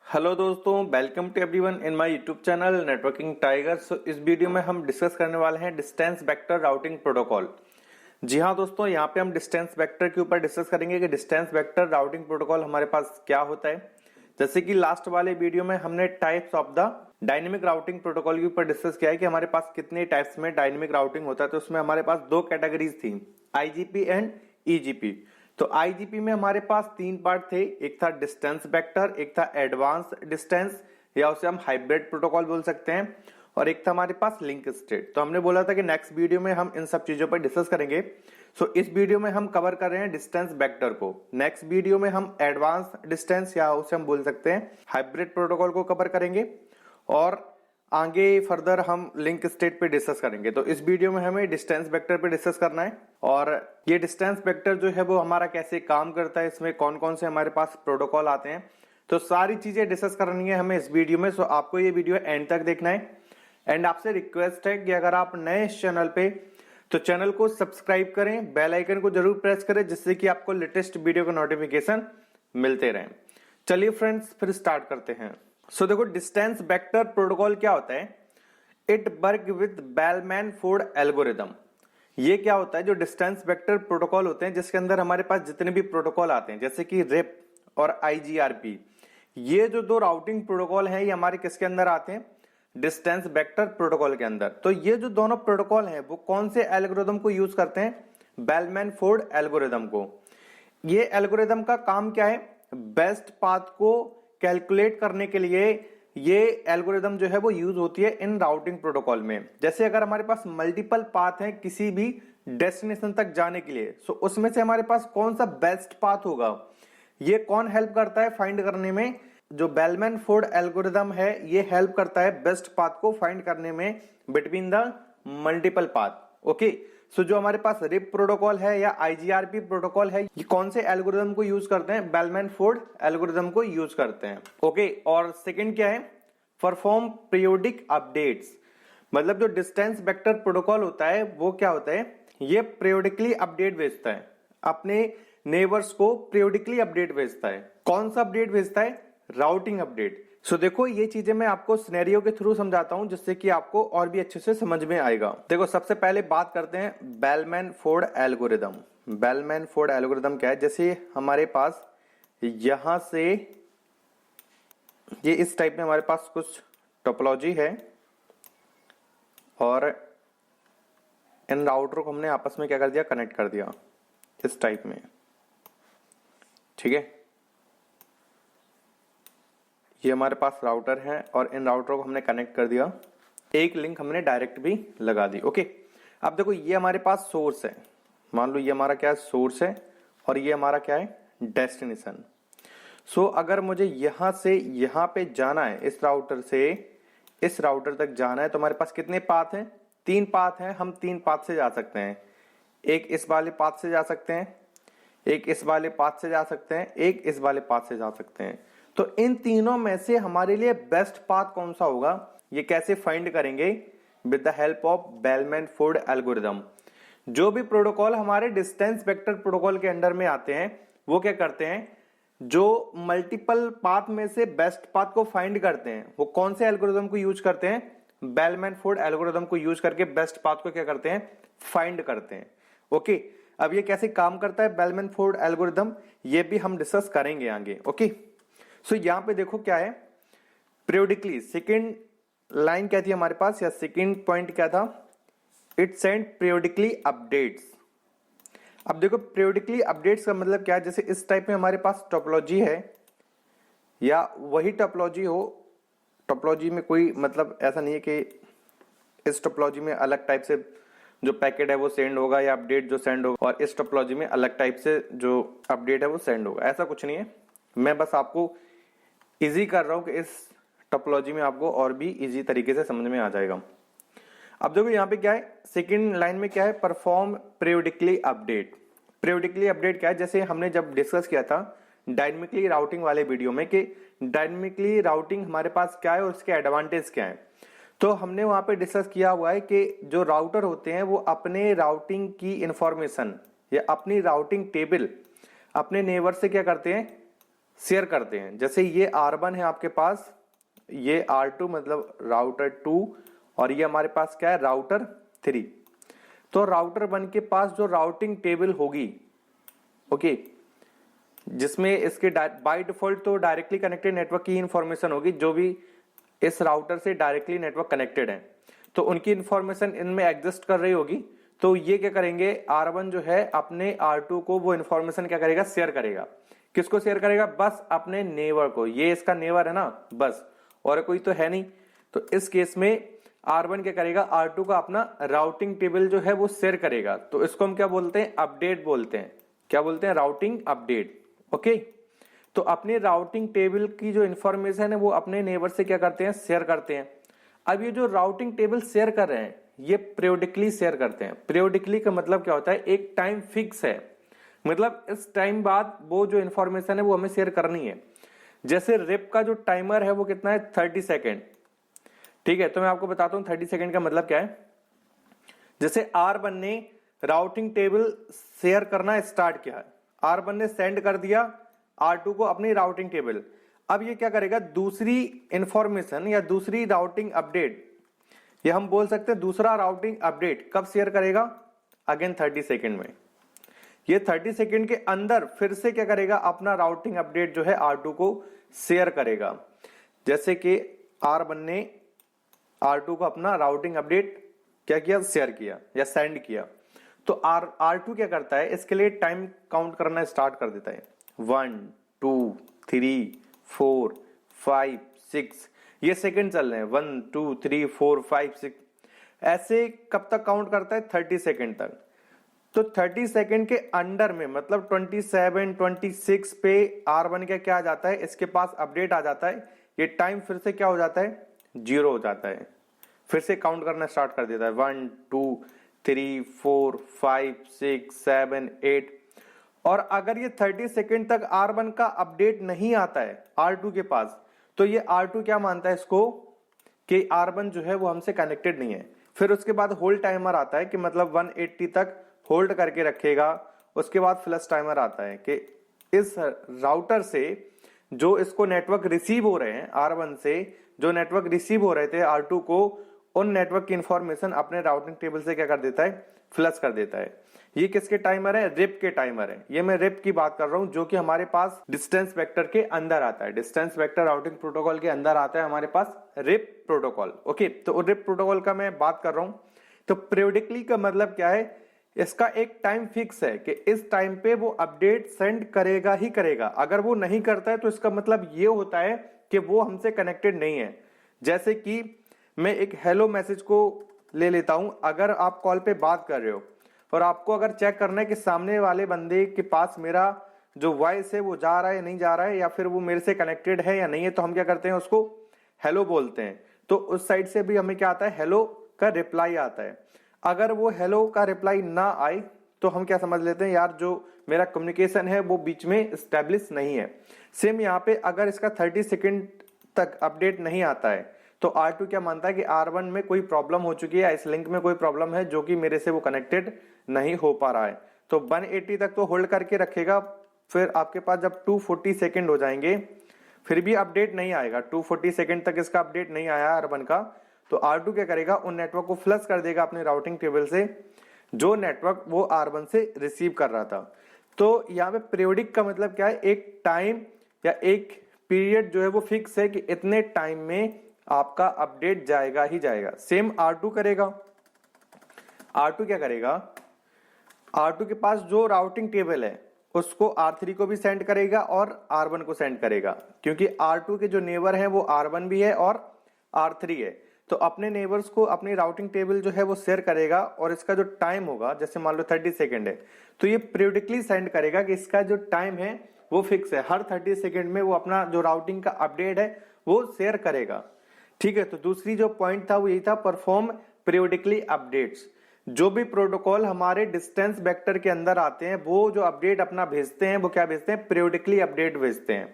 Hello दोस्तों, welcome to everyone in my YouTube channel networking tiger. इस video में हम डिस्कस करने वाले हैं डिस्टेंस वेक्टर राउटिंग प्रोटोकॉल। जी हाँ दोस्तों, यहाँ पे हम डिस्टेंस वेक्टर के ऊपर डिस्कस करेंगे कि डिस्टेंस वेक्टर राउटिंग प्रोटोकॉल हमारे पास क्या होता है। जैसे कि लास्ट वाले वीडियो में हमने types of the dynamic routing protocol के ऊपर डिस्कस किया है कि हमारे पास कितने टाइप्स में डायनेमिक राउटिंग होता है। तो उसमें हमारे पास दो कैटेगरीज थी, आईजीपी एंड ईजीपी। तो आईजीपी में हमारे पास तीन पार्ट थे, एक था डिस्टेंस वेक्टर, एक था एडवांस डिस्टेंस या उसे हम हाइब्रिड प्रोटोकॉल बोल सकते हैं, और एक था हमारे पास लिंक स्टेट। तो हमने बोला था कि नेक्स्ट वीडियो में हम इन सब चीजों पर डिस्कस करेंगे। इस वीडियो में हम कवर कर रहे हैं डिस्टेंस वेक्टर को। नेक्स्ट वीडियो में हम एडवांस डिस्टेंस या उसे हम बोल सकते हैं हाइब्रिड प्रोटोकॉल को कवर करेंगे, और आगे फर्दर हम लिंक स्टेट पे डिस्कस करेंगे। तो इस वीडियो में हमें डिस्टेंस वेक्टर पे डिस्कस करना है, और ये डिस्टेंस वेक्टर जो है वो हमारा कैसे काम करता है, इसमें कौन कौन से हमारे पास प्रोटोकॉल आते हैं, तो सारी चीजें डिस्कस करनी है हमें इस वीडियो में। आपको ये वीडियो एंड तक देखना है। एंड आपसे रिक्वेस्ट है कि अगर आप नए इस चैनल पे तो चैनल को सब्सक्राइब करें, बेल आइकन को जरूर प्रेस करें, जिससे कि आपको लेटेस्ट वीडियो का नोटिफिकेशन मिलते रहे। चलिए फ्रेंड्स, फिर स्टार्ट करते हैं। देखो, डिस्टेंस वेक्टर प्रोटोकॉल क्या होता है। It work with bellman-Ford algorithm. ये क्या होता है, जो डिस्टेंस वेक्टर प्रोटोकॉल होते हैं जिसके अंदर हमारे पास जितने भी प्रोटोकॉल आते हैं जैसे कि रिप और आईजीआरपी, ये जो दो राउटिंग प्रोटोकॉल हैं ये हमारे किसके अंदर आते हैं, डिस्टेंस वेक्टर प्रोटोकॉल के अंदर। तो ये जो दोनों प्रोटोकॉल हैं वो कौन से एल्गोरिदम को यूज करते हैं, बेलमैन-फोर्ड एल्गोरिदम को। ये एल्गोरिदम का काम क्या है, बेस्ट पाथ को कैलकुलेट करने के लिए ये एल्गोरिदम जो है वो यूज होती है इन राउटिंग प्रोटोकॉल में। जैसे अगर हमारे पास मल्टीपल पाथ है किसी भी डेस्टिनेशन तक जाने के लिए, सो उसमें से हमारे पास कौन सा बेस्ट पाथ होगा, ये कौन हेल्प करता है फाइंड करने में, जो बेलमैन-फोर्ड एल्गोरिदम है ये हेल्प करता है बेस्ट पाथ को फाइंड करने में between the multiple path. Okay, जो हमारे पास रिप प्रोटोकॉल है या आईजीआरपी प्रोटोकॉल है, ये कौन से एल्गोरिदम को यूज करते हैं, बेलमैन-फोर्ड एल्गोरिदम को यूज करते हैं। ओके, और सेकंड क्या है, परफॉर्म पीरियोडिक अपडेट्स। मतलब जो डिस्टेंस वेक्टर प्रोटोकॉल होता है वो क्या होता है, ये पीरियोडिकली अपडेट भेजता है, अपने नेबर्स को पीरियोडिकली अपडेट भेजता है। कौन सा अपडेट भेजता है, राउटिंग अपडेट। देखो, ये चीजें मैं आपको सिनेरियो के थ्रू समझाता हूं जिससे कि आपको और भी अच्छे से समझ में आएगा। देखो, सबसे पहले बात करते हैं बेलमैन-फोर्ड एल्गोरिदम। बेलमैन-फोर्ड एल्गोरिदम क्या है, जैसे हमारे पास यहां से ये इस टाइप में हमारे पास कुछ टोपोलॉजी है, और इन राउटर को हमने आपस में क्या कर दिया, कनेक्ट कर दिया इस टाइप में। ठीक है, ये हमारे पास राउटर है और इन राउटर को हमने कनेक्ट कर दिया, एक लिंक हमने डायरेक्ट भी लगा दी। ओके, अब देखो ये हमारे पास सोर्स है, मान लो ये हमारा क्या है, सोर्स है, और ये हमारा क्या है, डेस्टिनेशन। अगर मुझे यहां से यहां पे जाना है, इस राउटर से इस राउटर तक जाना है, तो हमारे पास कितने पाथ हैं, तीन पाथ हैं। हम तीन पाथ से जा सकते हैं, एक इस वाले पाथ से जा सकते हैं, एक इस वाले पाथ से जा सकते हैं, एक इस वाले पाथ से जा सकते हैं। तो इन तीनों में से हमारे लिए बेस्ट पाथ कौन सा होगा, ये कैसे फाइंड करेंगे, with the help of bellman-Ford algorithm. जो भी प्रोटोकॉल हमारे डिस्टेंस वेक्टर प्रोटोकॉल के अंडर में आते हैं वो क्या करते हैं, जो मल्टीपल पाथ में से बेस्ट पाथ को फाइंड करते हैं वो कौन से एल्गोरिदम को यूज करते हैं, बेलमैन-फोर्ड एल्गोरिदम को यूज करके बेस्ट पाथ को क्या करते हैं, फाइंड करते हैं। ओके, अब ये कैसे काम करता है बेलमैन-फोर्ड एल्गोरिदम, ये भी हम डिस्कस करेंगे आगे। ओके, यहां पे देखो क्या है, पीरियोडिकली, सेकेंड लाइन क्या थी हमारे पास, या सेकेंड पॉइंट क्या था, इट सेंड पीरियोडिकली अपडेट्स। अब देखो, पीरियोडिकली अपडेट्स का मतलब क्या है, जैसे इस टाइप में हमारे पास टोपोलॉजी है, या वही टोपोलॉजी हो, टोपोलॉजी में कोई मतलब ऐसा नहीं है कि इस टोपोलॉजी में अलग टाइप से जो पैकेट है वो सेंड होगा या अपडेट जो सेंड होगा, और इस टोपोलॉजी में अलग टाइप से जो अपडेट है वो सेंड होगा, ऐसा कुछ नहीं है। मैं बस आपको इजी कर रहा हूं कि इस टोपोलॉजी में आपको और भी इजी तरीके से समझ में आ जाएगा। अब देखो यहाँ पे क्या है, सेकंड लाइन में क्या है, perform periodically update. Periodically update क्या है, जैसे हमने जब डिस्कस किया था डायनेमिकली राउटिंग वाले वीडियो में कि डायनेमिकली राउटिंग हमारे पास क्या है और उसके एडवांटेज क्या है, तो हमने वहां पे डिस्कस किया हुआ है कि जो राउटर होते हैं वो अपने राउटिंग की इंफॉर्मेशन या अपनी राउटिंग टेबल अपने नेबर से क्या करते हैं, शेयर करते हैं। जैसे ये R1 है आपके पास, ये R2 मतलब राउटर 2, और ये हमारे पास क्या है, राउटर 3। तो राउटर 1 के पास जो राउटिंग टेबल होगी, ओके, जिसमें इसके बाय डिफॉल्ट तो डायरेक्टली कनेक्टेड नेटवर्क की इंफॉर्मेशन होगी, जो भी इस राउटर से डायरेक्टली नेटवर्क कनेक्टेड है, तो उनकी इंफॉर्मेशन इनमें एग्जिस्ट कर रही होगी। तो ये क्या करेंगे, R1 जो है अपने R2 को वो इंफॉर्मेशन क्या करेगा, शेयर करेगा। किसको शेयर करेगा, बस अपने नेबर को। ये इसका नेबर है ना, बस, और कोई तो है नहीं। तो इस केस में R1 क्या करेगा, R2 का अपना राउटिंग टेबल जो है वो शेयर करेगा। तो इसको हम क्या बोलते हैं, अपडेट बोलते हैं। क्या बोलते हैं, राउटिंग अपडेट। ओके, तो अपने राउटिंग टेबल की जो इंफॉर्मेशन है वो अपने नेबर से क्या करते हैं, शेयर करते हैं। अब ये जो राउटिंग टेबल शेयर कर रहे हैं, ये पीरियोडिकली शेयर करते हैं। पीरियोडिकली का मतलब क्या होता है, एक टाइम फिक्स है, मतलब इस टाइम बाद वो जो इंफॉर्मेशन है वो हमें शेयर करनी है। जैसे रिप का जो टाइमर है वो कितना है, 30 सेकेंड। ठीक है, तो मैं आपको बताता हूं 30 सेकेंड का मतलब क्या है। जैसे R1 ने राउटिंग टेबल शेयर करना स्टार्ट किया, R1 ने सेंड कर दिया R2 को अपनी राउटिंग टेबल। अब ये क्या करेगा, दूसरी इंफॉर्मेशन या दूसरी राउटिंग अपडेट, ये हम बोल सकते हैं दूसरा राउटिंग अपडेट कब शेयर करेगा, अगेन 30 सेकेंड में। ये 30 सेकेंड के अंदर फिर से क्या करेगा, अपना राउटिंग अपडेट जो है R2 को शेयर करेगा। जैसे कि R1 ने R2 को अपना राउटिंग अपडेट क्या किया, शेयर किया या सेंड किया। तो R2 क्या करता है, इसके लिए टाइम काउंट करना स्टार्ट कर देता है। 1 2 3 4 5 6, ये सेकंड चल रहे हैं, 1 2 3 4 5 6, ऐसे कब तक काउंट करता है, 30 सेकंड तक। तो 30 सेकंड के अंडर में मतलब 27 26 पे R1 का क्या आ जाता है, इसके पास अपडेट आ जाता है। ये टाइम फिर से क्या हो जाता है, 0 हो जाता है। फिर से काउंट करना स्टार्ट कर देता है, 1 2 3 4 5 6 7 8। और अगर ये 30 सेकंड तक R1 का अपडेट नहीं आता है R2 के पास, तो ये R2 क्या मानता है इसको कि R1 जो है वो हमसे कनेक्टेड नहीं है। फिर उसके बाद होल्ड टाइमर आता है कि मतलब 180 तक होल्ड करके रखेगा। उसके बाद फ्लश टाइमर आता है कि इस राउटर से जो इसको नेटवर्क रिसीव हो रहे हैं, R1 से जो नेटवर्क रिसीव हो रहे थे R2 को, उन नेटवर्क की इंफॉर्मेशन अपने राउटिंग टेबल से क्या कर देता है, फ्लश कर देता है। ये किसके टाइमर है, रिप के टाइमर है। ये मैं रिप की बात कर रहा हूं, जो कि हमारे पास डिस्टेंस वेक्टर के अंदर आता है। डिस्टेंस वेक्टर राउटिंग प्रोटोकॉल के अंदर आता है हमारे पास रिप प्रोटोकॉल। ओके, तो रिप प्रोटोकॉल का मैं बात कर रहा हूं। तो पीरियोडिकली का मतलब क्या है, इसका एक टाइम फिक्स है कि इस टाइम पे वो अपडेट सेंड करेगा ही करेगा। अगर वो नहीं करता है तो इसका मतलब ये होता है कि वो हमसे कनेक्टेड नहीं है। जैसे कि मैं एक हेलो मैसेज को ले लेता हूं। अगर आप कॉल पे बात कर रहे हो और आपको अगर चेक करना है कि सामने वाले बंदे के पास मेरा जो वॉइस है वो जा रहा है नहीं जा रहा है, या फिर वो मेरे से कनेक्टेड है या नहीं है, तो हम क्या करते हैं, उसको हेलो बोलते हैं। तो उस साइड से भी हमें क्या आता है, हेलो का रिप्लाई आता है। अगर वो हेलो का रिप्लाई ना आए तो हम क्या समझ लेते हैं, यार जो मेरा कम्युनिकेशन है वो बीच में स्टैब्लिश नहीं है। सेम यहाँ पे अगर इसका 30 सेकेंड तक अपडेट नहीं आता है तो R2 क्या मानता है कि R1 में कोई प्रॉब्लम हो चुकी है, इस लिंक में कोई प्रॉब्लम है जो कि मेरे से वो कनेक्टेड नहीं हो पा रहा है। तो 180 तक तो होल्ड करके रखेगा। फिर आपके पास जब 240 सेकेंड हो जाएंगे फिर भी अपडेट नहीं आएगा, 240 सेकेंड तक इसका अपडेट नहीं आया R1 का, तो R2 क्या करेगा, उन नेटवर्क को फ्लश कर देगा अपने राउटिंग टेबल से जो नेटवर्क वो R1 से रिसीव कर रहा था। तो यहाँ पे पीरियोडिक का मतलब क्या है, एक टाइम या एक पीरियड जो है वो फिक्स है कि इतने टाइम में आपका अपडेट जाएगा ही जाएगा। सेम R2 करेगा। R2 क्या करेगा, R2 के पास जो राउटिंग टेबल है उसको R3 को भी सेंड करेगा और R1 को सेंड करेगा, क्योंकि R2 के जो नेबर है वो R1 भी है और R3 है। तो अपने नेबर्स को अपनी राउटिंग टेबल जो है वो शेयर करेगा और इसका जो टाइम होगा, जैसे मान लो 30 सेकेंड है, तो ये पीरियोडिकली सेंड करेगा कि इसका जो टाइम है वो फिक्स है। हर 30 सेकेंड में वो अपना जो राउटिंग का अपडेट है वो शेयर करेगा। ठीक है, तो दूसरी जो पॉइंट था वो यही था, परफॉर्म पीरियोडिकली अपडेट्स। जो भी प्रोटोकॉल हमारे डिस्टेंस वेक्टर के अंदर आते हैं वो जो अपडेट अपना भेजते हैं वो क्या भेजते हैं, पीरियोडिकली अपडेट भेजते हैं।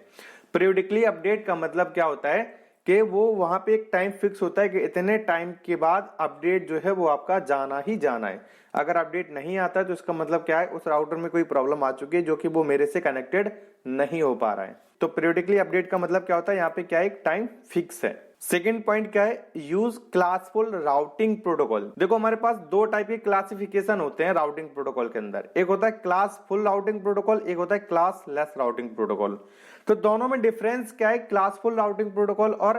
पीरियोडिकली अपडेट का मतलब क्या होता है कि वो वहां पे एक टाइम फिक्स होता है कि इतने टाइम के बाद अपडेट जो है वो आपका जाना ही जाना है। अगर अपडेट नहीं आता है तो इसका मतलब क्या है, उस राउटर में कोई प्रॉब्लम आ चुकी है जो कि वो मेरे से कनेक्टेड नहीं हो पा रहा है। तो पीरियोडिकली अपडेट का मतलब क्या होता है, यहाँ पे क्या है, एक टाइम फिक्स है। सेकेंड पॉइंट क्या है, यूज क्लासफुल राउटिंग प्रोटोकॉल। देखो हमारे पास दो टाइप के क्लासिफिकेशन होते हैं राउटिंग प्रोटोकॉल के अंदर, एक होता है क्लास फुल राउटिंग प्रोटोकॉल, एक होता है क्लास लेस राउटिंग प्रोटोकॉल। तो दोनों में डिफरेंस क्या है क्लास फुल राउटिंग प्रोटोकॉल और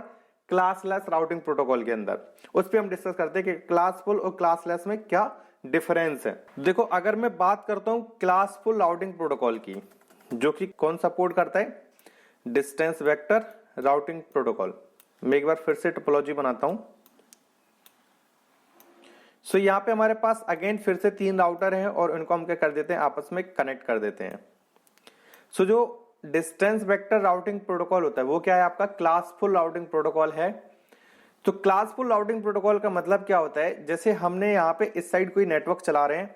क्लास लेस राउटिंग प्रोटोकॉल के अंदर, उस पर हम डिस्कस करते हैं कि क्लास फुल और क्लास लेस में क्या डिफरेंस है। देखो अगर मैं बात करता हूं क्लास फुल राउटिंग प्रोटोकॉल की, जो कि कौन सपोर्ट करता है, डिस्टेंस वेक्टर राउटिंग प्रोटोकॉल। मैं एक बार फिर से टोपोलॉजी बनाता हूं। सो यहां पे हमारे पास अगेन फिर से 3 राउटर हैं और इनको हम क्या कर देते हैं, आपस में कनेक्ट कर देते हैं। सो जो डिस्टेंस वेक्टर राउटिंग प्रोटोकॉल होता है वो क्या है, आपका क्लासफुल राउटिंग प्रोटोकॉल है। तो क्लासफुल राउटिंग प्रोटोकॉल का मतलब क्या होता है, जैसे हमने यहाँ पे इस साइड कोई नेटवर्क चला रहे हैं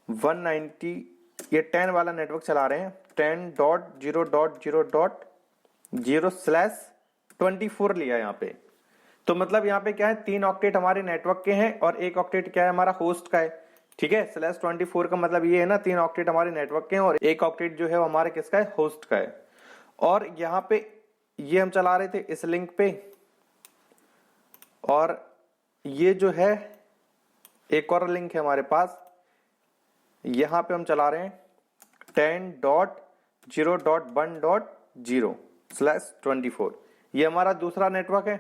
190 ये 10 वाला नेटवर्क चला रहे हैं, 10.0.0.0/24 लिया यहाँ पे। तो मतलब यहाँ पे क्या है, 3 ऑक्टेट हमारे नेटवर्क के हैं और 1 ऑक्टेट क्या है, हमारा होस्ट का है। ठीक है, /24 का मतलब ये है ना, 3 ऑक्टेट हमारे नेटवर्क के हैं और 1 ऑक्टेट जो है वो हमारे किसका है, होस्ट का है। और यहाँ पे ये हम चला रहे थे इस लिंक पे, और ये जो है एक और लिंक है हमारे पास, यहां पे हम चला रहे हैं 10.0.1.0/24। ये हमारा दूसरा नेटवर्क है,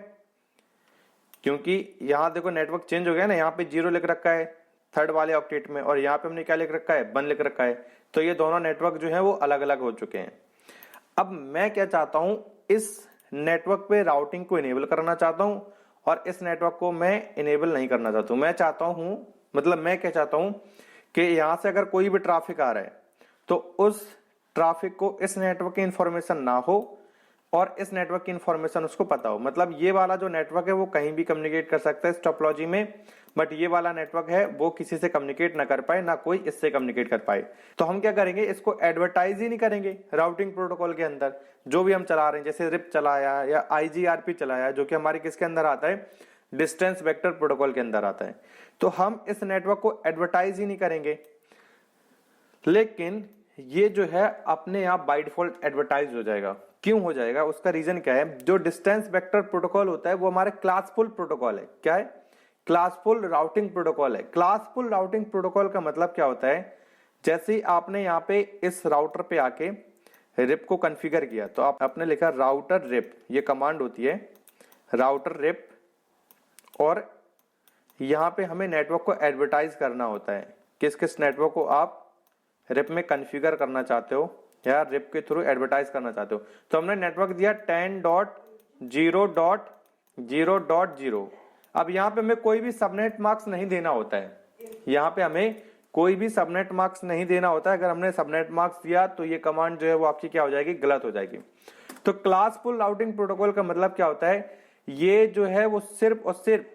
क्योंकि यहां देखो नेटवर्क चेंज हो गया ना, यहाँ पे 0 लिख रखा है थर्ड वाले ऑक्टेट में और यहाँ पे हमने क्या लिख रखा है, 1 लिख रखा है। तो ये दोनों नेटवर्क जो है वो अलग अलग हो चुके हैं। अब मैं क्या चाहता हूं, इस नेटवर्क पे राउटिंग को इनेबल करना चाहता हूं और इस नेटवर्क को मैं इनेबल नहीं करना चाहता हूं। मैं चाहता हूं, मतलब मैं क्या चाहता हूं कि यहां से अगर कोई भी ट्रैफिक आ रहा है तो उस ट्रैफिक को इस नेटवर्क की इंफॉर्मेशन ना हो और इस नेटवर्क की इंफॉर्मेशन उसको पता हो। मतलब ये वाला जो नेटवर्क है वो कहीं भी कम्युनिकेट कर सकता है इस टोपोलॉजी में, बट ये वाला नेटवर्क है वो किसी से कम्युनिकेट ना कर पाए, ना कोई इससे कम्युनिकेट कर पाए। तो हम क्या करेंगे, इसको एडवर्टाइज ही नहीं करेंगे राउटिंग प्रोटोकॉल के अंदर। जो भी हम चला रहे हैं, जैसे रिप चलाया या IGRP चलाया, जो कि हमारे किसके अंदर आता है, डिस्टेंस वेक्टर प्रोटोकॉल के अंदर आता है, तो हम इस नेटवर्क को एडवर्टाइज ही नहीं करेंगे। लेकिन ये जो है अपने आप बाय डिफॉल्ट एडवर्टाइज हो जाएगा। क्यों हो जाएगा, उसका रीजन क्या है, जो डिस्टेंस वेक्टर प्रोटोकॉल होता है वो हमारे क्लासफुल प्रोटोकॉल है। क्या है, क्लासफुल राउटिंग प्रोटोकॉल है। क्लासफुल राउटिंग प्रोटोकॉल का मतलब क्या होता है, जैसे ही आपने यहाँ पे इस राउटर पे आके रिप को कॉन्फ़िगर किया, तो आपने लिखा राउटर रिप, ये कमांड होती है राउटर रिप, और यहाँ पे हमें नेटवर्क को एडवर्टाइज करना होता है। किस किस नेटवर्क को आप रिप में कॉन्फ़िगर करना चाहते हो या रिप के थ्रू एडवर्टाइज करना चाहते हो। तो हमने नेटवर्क दिया 10.0.0.0। अब यहाँ पे हमें कोई भी सबनेट मार्क्स नहीं देना होता है, यहाँ पे हमें कोई भी सबनेट मार्क्स नहीं देना होता है। अगर हमने सबनेट मार्क्स दिया तो ये कमांड जो है वो आपकी क्या हो जाएगी, गलत हो जाएगी। तो क्लासफुल राउटिंग प्रोटोकॉल का मतलब क्या होता है, ये जो है वो सिर्फ और सिर्फ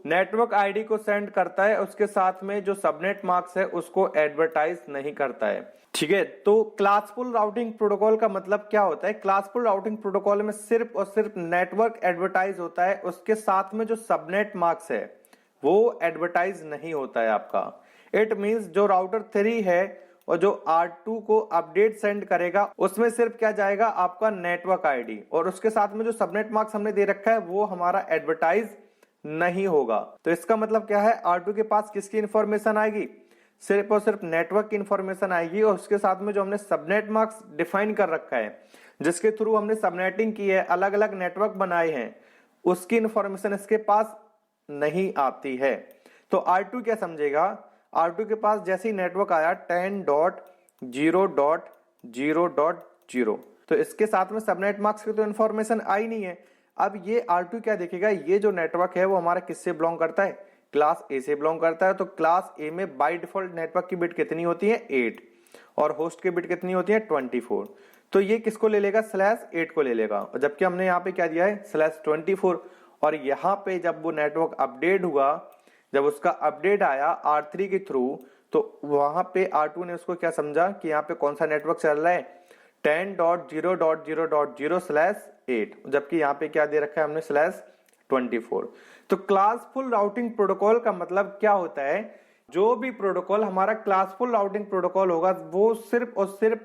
नेटवर्क आईडी को सेंड करता है, उसके साथ में जो सबनेट मार्क्स है उसको एडवर्टाइज नहीं करता है। ठीक है, तो क्लासफुल राउटिंग प्रोटोकॉल का मतलब क्या होता है, क्लासफुल राउटिंग प्रोटोकॉल में सिर्फ और सिर्फ नेटवर्क एडवर्टाइज होता है, उसके साथ में जो सबनेट मार्क्स है वो एडवर्टाइज नहीं होता है आपका। इट मींस जो राउटर 3 है और जो R2 को अपडेट सेंड करेगा उसमें सिर्फ क्या जाएगा, आपका नेटवर्क आईडी, और उसके साथ में जो सबनेट मार्क्स हमने दे रखा है वो हमारा एडवर्टाइज नहीं होगा। तो इसका मतलब क्या है, R2 के पास किसकी इंफॉर्मेशन आएगी, सिर्फ और सिर्फ नेटवर्क की इंफॉर्मेशन आएगी, और उसके साथ में जो हमने सबनेट मार्क्स डिफाइन कर रखा है, जिसके थ्रू हमने सबनेटिंग की है, अलग अलग नेटवर्क बनाए हैं, उसकी इंफॉर्मेशन इसके पास नहीं आती है। तो R2 क्या समझेगा, R2 के पास जैसे ही नेटवर्क आया 10.0.0.0, तो इसके साथ में सबनेट मार्क्स की तो इंफॉर्मेशन आई नहीं है। अब ये R2 क्या देखेगा, ये जो नेटवर्क है वो हमारा किससे बिलोंग करता है, क्लास A से बिलोंग करता है। तो क्लास A में बाय डिफॉल्ट नेटवर्क की बिट कितनी होती है, 8, और होस्ट की बिट कितनी होती है, 24। तो ये किसको ले लेगा, /8 को ले लेगा, जबकि हमने यहाँ पे क्या दिया है, /24। और यहाँ पे जब वो नेटवर्क अपडेट हुआ, जब उसका अपडेट आया R3 के थ्रू, तो वहां पे R2 ने उसको क्या समझा कि यहाँ पे कौन सा नेटवर्क चल रहा है, 10.0.0.0/8, जबकि यहाँ पे क्या दे रखा है हमने, /24। तो क्लासफुल राउटिंग प्रोटोकॉल का मतलब क्या होता है, जो भी प्रोटोकॉल हमारा क्लासफुल राउटिंग प्रोटोकॉल होगा वो सिर्फ और सिर्फ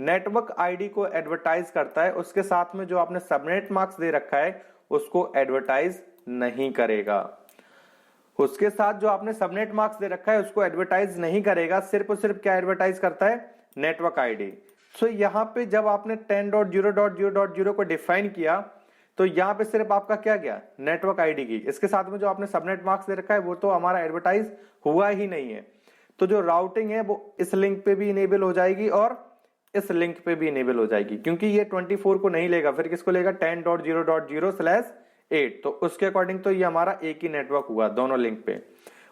नेटवर्क आईडी को एडवर्टाइज करता है, उसके साथ में जो आपने सबनेट मार्क्स दे रखा है उसको एडवर्टाइज नहीं करेगा। उसके साथ जो आपने सबनेट मार्क्स दे रखा है उसको एडवर्टाइज नहीं करेगा, सिर्फ और सिर्फ क्या एडवर्टाइज करता है, नेटवर्क आईडी। सो यहाँ पे जब आपने 10.0.0.0 को डिफाइन किया तो यहाँ पे सिर्फ आपका क्या गया, नेटवर्क आईडी की। इसके साथ में जो आपने सबनेट मार्क्स दे रखा है वो तो हमारा एडवर्टाइज हुआ ही नहीं है। तो जो राउटिंग है वो इस लिंक पे भी इनेबल हो जाएगी और इस लिंक पे भी इनेबल हो जाएगी, क्योंकि ये 24 को नहीं लेगा, फिर किसको लेगा, 10.0.0/8। तो उसके अकॉर्डिंग तो ये हमारा एक ही नेटवर्क हुआ दोनों लिंक पे।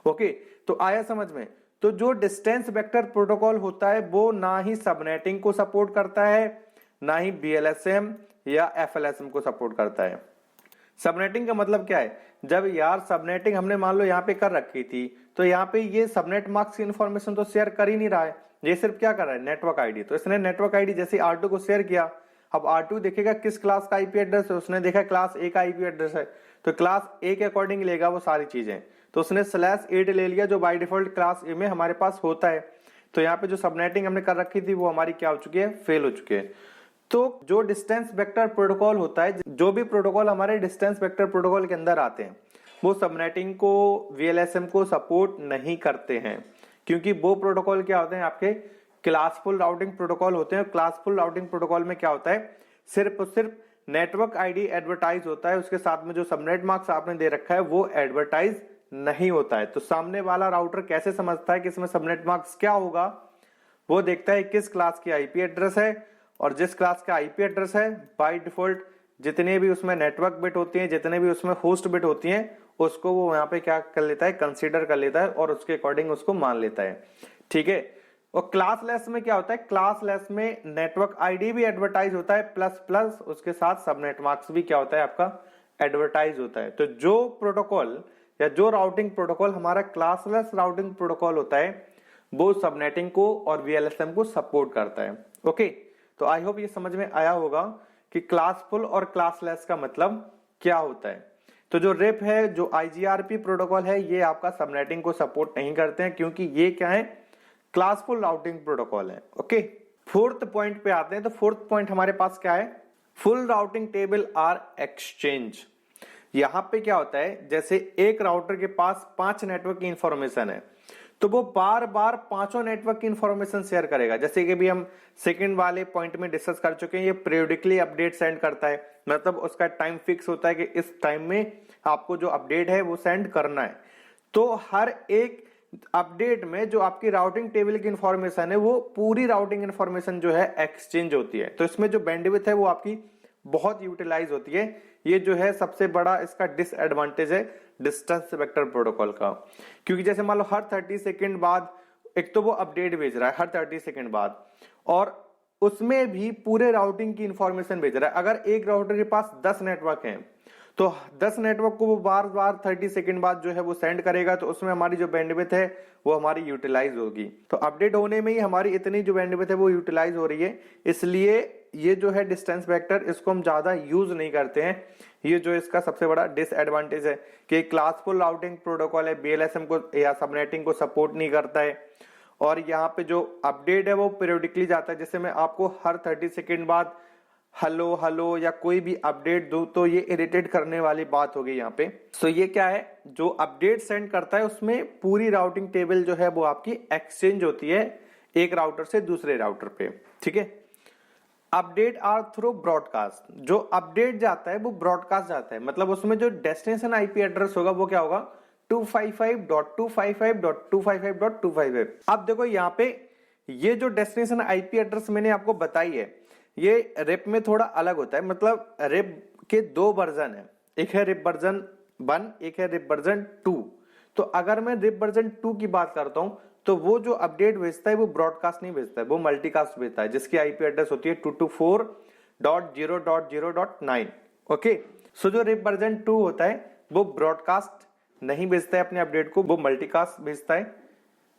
ओके, तो आया समझ में। तो जो डिस्टेंस वेक्टर प्रोटोकॉल होता है वो ना ही सबनेटिंग को सपोर्ट करता है, ना ही BLSM या FLSM को सपोर्ट करता है। सबनेटिंग का मतलब क्या है, जब यार सबनेटिंग हमने मान लो यहाँ पे कर रखी थी तो यहाँ पे ये सबनेट मार्क्स की इंफॉर्मेशन तो शेयर कर ही नहीं रहा है, ये सिर्फ क्या कर रहा है, नेटवर्क आईडी। तो इसने नेटवर्क आईडी जैसे R2 को शेयर किया, अब R2 देखेगा किस क्लास का आईपी एड्रेस है, उसने देखा क्लास A का आईपी एड्रेस है तो क्लास A के अकॉर्डिंग लेगा वो सारी चीजें। तो उसने /8 ले लिया जो बाय डिफॉल्ट क्लास A में हमारे पास होता है। तो यहाँ पे जो सबनेटिंग हमने कर रखी थी वो हमारी क्या हो चुकी है, फेल हो चुकी है। तो जो डिस्टेंस वेक्टर प्रोटोकॉल होता है, जो भी प्रोटोकॉल हमारे डिस्टेंस वेक्टर प्रोटोकॉल के अंदर आते हैं वो सबनेटिंग को, VLSM को सपोर्ट नहीं करते हैं, क्योंकि वो प्रोटोकॉल क्या होते हैं, आपके क्लासफुल राउटिंग प्रोटोकॉल होते हैं। क्लासफुल राउटिंग प्रोटोकॉल में क्या होता है, सिर्फ और सिर्फ नेटवर्क आईडी एडवर्टाइज होता है, उसके साथ में जो सबनेट मार्क्स आपने दे रखा है वो एडवर्टाइज नहीं होता है। तो सामने वाला राउटर कैसे समझता है कि इसमें सबनेट मार्क्स क्या होगा, वो देखता है किस क्लास की आईपी एड्रेस है, और जिस क्लास का आईपी एड्रेस है बाय डिफॉल्ट जितने भी उसमें नेटवर्क बिट होती हैं, जितने भी उसमें होस्ट बिट होती हैं, उसको वो यहाँ पे क्या कर लेता है, कंसीडर कर लेता है और उसके अकॉर्डिंग उसको मान लेता है। ठीक है। और क्लासलेस में क्या होता है, क्लासलेस में नेटवर्क आईडी भी एडवर्टाइज होता है प्लस प्लस उसके साथ सबनेट मार्क्स भी क्या होता है, आपका एडवर्टाइज होता है। तो जो प्रोटोकॉल या जो राउटिंग प्रोटोकॉल हमारा क्लासलेस राउटिंग प्रोटोकॉल होता है वो सबनेटिंग को और VLSM को सपोर्ट करता है। ओके, तो आई होप ये समझ में आया होगा कि क्लासफुल और क्लासलेस का मतलब क्या होता है। तो जो रिप है, जो IGRP प्रोटोकॉल है, ये आपका सबनेटिंग को सपोर्ट नहीं करते हैं, क्योंकि ये क्या है, क्लासफुल राउटिंग प्रोटोकॉल है। ओके, फोर्थ पॉइंट पे आते हैं। तो फोर्थ पॉइंट हमारे पास क्या है, full routing table are exchange. यहां पे क्या होता है, जैसे एक राउटर के पास 5 नेटवर्क की इंफॉर्मेशन है तो वो बार बार पांचों नेटवर्क की इंफॉर्मेशन शेयर करेगा। जैसे कि भी हम सेकंड वाले पॉइंट में डिस्कस कर चुके हैं, ये पीरियडिकली अपडेट सेंड करता है, मतलब उसका टाइम फिक्स होता है कि इस टाइम में आपको जो अपडेट है वो सेंड करना है। तो हर एक अपडेट में जो आपकी राउटिंग टेबल की इंफॉर्मेशन है वो पूरी राउटिंग इंफॉर्मेशन जो है एक्सचेंज होती है। तो इसमें जो बैंडविड्थ है वो आपकी बहुत यूटिलाइज होती है। ये जो है सबसे बड़ा इसका डिसएडवांटेज है डिस्टेंस वेक्टर प्रोटोकॉल का, क्योंकि जैसे मान लो हर 30 सेकंड बाद एक तो वो अपडेट भेज रहा है हर 30 सेकंड बाद, और उसमें भी पूरे राउटिंग की इंफॉर्मेशन भेज रहा है। अगर एक राउटर के पास 10 नेटवर्क हैं तो 10 नेटवर्क को वो बार बार 30 सेकंड बाद जो है वो सेंड करेगा, तो उसमें हमारी जो बैंडविड्थ है वो हमारी यूटिलाइज होगी। तो अपडेट होने में ही हमारी इतनी जो बैंडविड्थ है वो यूटिलाइज हो रही है। इसलिए ये जो है डिस्टेंस वेक्टर, इसको हम ज्यादा यूज नहीं करते हैं। ये जो इसका सबसे बड़ा डिसएडवांटेज है कि क्लासफुल राउटिंग प्रोटोकॉल है, BLSM को या सबनेटिंग को सपोर्ट नहीं करता है, और यहाँ पे जो अपडेट है वो पीरियडिकली जाता है। जैसे मैं आपको हर 30 सेकंड बाद हेलो हेलो या कोई भी अपडेट दूं तो ये इरिटेट करने वाली बात होगी यहाँ पे। सो ये क्या है, जो अपडेट सेंड करता है उसमें पूरी राउटिंग टेबल जो है वो आपकी एक्सचेंज होती है एक राउटर से दूसरे राउटर पे। ठीक है। अपडेट आर थ्रू ब्रॉडकास्ट, जो अपडेट जाता है वो ब्रॉडकास्ट जाता है, मतलब उसमें जो डेस्टिनेशन आईपी एड्रेस होगा वो क्या होगा, 255.255.255.255। अब देखो यहाँ पे ये जो डेस्टिनेशन आईपी एड्रेस मैंने आपको बताई है ये रिप में थोड़ा अलग होता है। मतलब रिप के 2 वर्जन है, एक है रिप वर्जन 1, एक है रिप वर्जन 2। तो अगर मैं रिप वर्जन 2 की बात करता हूं तो वो जो अपडेट भेजता है वो ब्रॉडकास्ट नहीं भेजता है, वो मल्टीकास्ट भेजता है, जिसकी आईपी एड्रेस होती है 224.0.0.9। ओके, सो जो रिप वर्जन 2 होता है वो ब्रॉडकास्ट नहीं भेजता है अपने अपडेट को, वो मल्टीकास्ट भेजता है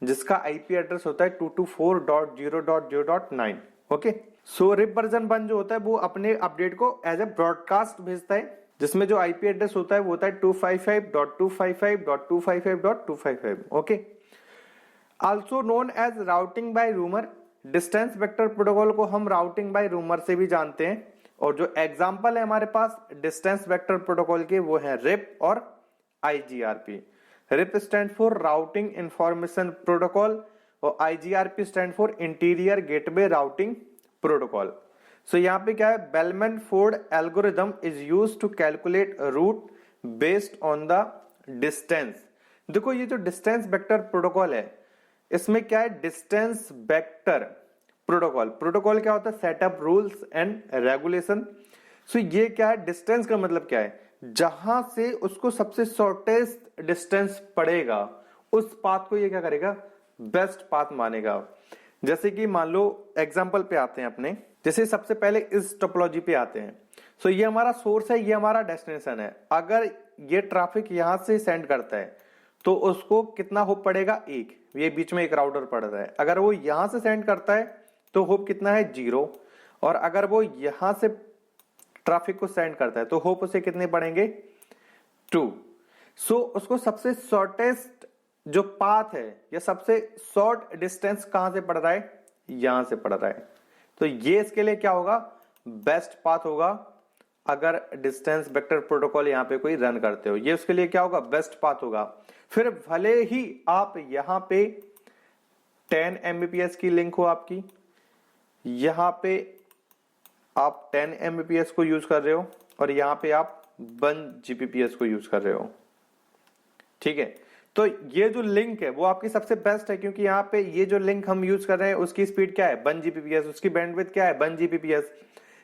जिसका आईपी एड्रेस होता है 224.0.0.9। ओके, सो रिप वर्जन 1 जो होता है वो अपने अपडेट को एज ए ब्रॉडकास्ट भेजता है, जिसमें जो आईपी एड्रेस होता है वो होता है 255.255.255.255। Okay, also known as routing by rumor distance vector protocol को हम राउटिंग बाय रूमर से भी जानते हैं, और जो एग्जांपल है हमारे पास डिस्टेंस वेक्टर प्रोटोकॉल के वो है रिप और IGRP. RIP stand for routing information protocol और IGRP stand for interior gateway routing protocol. So यहाँ पे क्या है, Bellman Ford algorithm is used to calculate route based on the distance. देखो ये जो डिस्टेंस वेक्टर प्रोटोकॉल है इसमें क्या है, डिस्टेंस वेक्टर प्रोटोकॉल। प्रोटोकॉल क्या होता है, सेटअप रूल्स एंड रेगुलेशन। सो ये क्या है, डिस्टेंस का मतलब क्या है, जहां से उसको सबसे शॉर्टेस्ट डिस्टेंस पड़ेगा उस पाथ को ये क्या करेगा, बेस्ट पाथ मानेगा। जैसे कि मान लो एग्जांपल पे आते हैं अपने, जैसे सबसे पहले इस टोपोलॉजी पे आते हैं। सो ये हमारा सोर्स है, ये हमारा डेस्टिनेशन है। अगर ये ट्रैफिक यहां से सेंड करता है तो उसको कितना होप पड़ेगा, एक, ये बीच में एक राउटर पड़ रहा है। अगर वो यहां से सेंड करता है तो होप कितना है, 0। और अगर वो यहां से ट्रैफिक को सेंड करता है तो होप उसे कितने पड़ेंगे, 2। सो उसको सबसे शॉर्टेस्ट जो पाथ है या सबसे शॉर्ट डिस्टेंस कहां से पड़ रहा है, यहां से पड़ रहा है। तो ये इसके लिए क्या होगा, बेस्ट पाथ होगा। अगर डिस्टेंस वेक्टर प्रोटोकॉल यहां पे कोई रन करते हो, ये उसके लिए क्या होगा, बेस्ट पाथ होगा। फिर भले ही आप यहां पे 10 Mbps की लिंक हो आपकी, यहां पे आप 10 Mbps को यूज कर रहे हो और यहां पे आप 1 Gbps को यूज कर रहे हो, ठीक है। तो ये जो लिंक है वो आपकी सबसे बेस्ट है, क्योंकि यहाँ पे ये जो लिंक हम यूज कर रहे हैं उसकी स्पीड क्या है, 1 Gbps, उसकी बैंडविड्थ क्या है, 1 Gbps।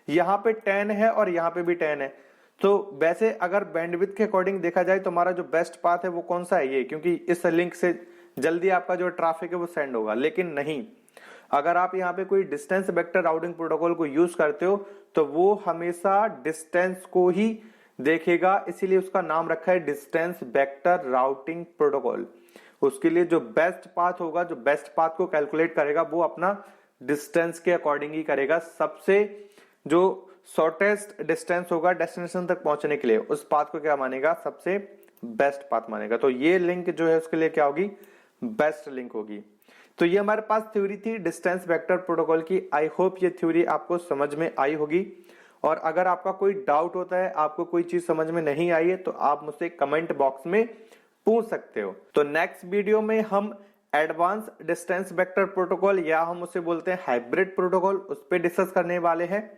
यहाँ पे 10 है और यहाँ पे भी 10 है। तो वैसे अगर बैंडविड्थ के अकॉर्डिंग देखा जाए तो हमारा जो बेस्ट पाथ है वो कौन सा है, ये, क्योंकि इस लिंक से जल्दी आपका जो ट्रैफिक है वो सेंड होगा। लेकिन नहीं, अगर आप यहाँ पे कोई डिस्टेंस वेक्टर राउटिंग प्रोटोकॉल को यूज करते हो तो वो हमेशा डिस्टेंस को ही देखेगा, इसीलिए उसका नाम रखा है डिस्टेंस वेक्टर राउटिंग प्रोटोकॉल। उसके लिए जो बेस्ट पाथ होगा, जो बेस्ट पाथ को कैलकुलेट करेगा वो अपना डिस्टेंस के अकॉर्डिंग ही करेगा। सबसे जो शॉर्टेस्ट डिस्टेंस होगा डेस्टिनेशन तक पहुंचने के लिए, उस पाथ को क्या मानेगा, सबसे बेस्ट पाथ मानेगा। तो ये लिंक जो है उसके लिए क्या होगी, बेस्ट लिंक होगी। तो ये हमारे पास थ्योरी थी डिस्टेंस वेक्टर प्रोटोकॉल की। आई होप ये थ्योरी आपको समझ में आई होगी। और अगर आपका कोई डाउट होता है, आपको कोई चीज समझ में नहीं आई है, तो आप मुझसे कमेंट बॉक्स में पूछ सकते हो। तो नेक्स्ट वीडियो में हम एडवांस डिस्टेंस वेक्टर प्रोटोकॉल, या हम उसे बोलते हैं हाइब्रिड प्रोटोकॉल, उस पर डिस्कस करने वाले हैं।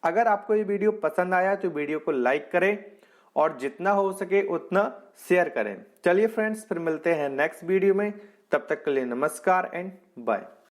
अगर आपको ये वीडियो पसंद आया तो वीडियो को लाइक करें और जितना हो सके उतना शेयर करें। चलिए फ्रेंड्स, फिर मिलते हैं नेक्स्ट वीडियो में। तब तक के लिए नमस्कार एंड बाय।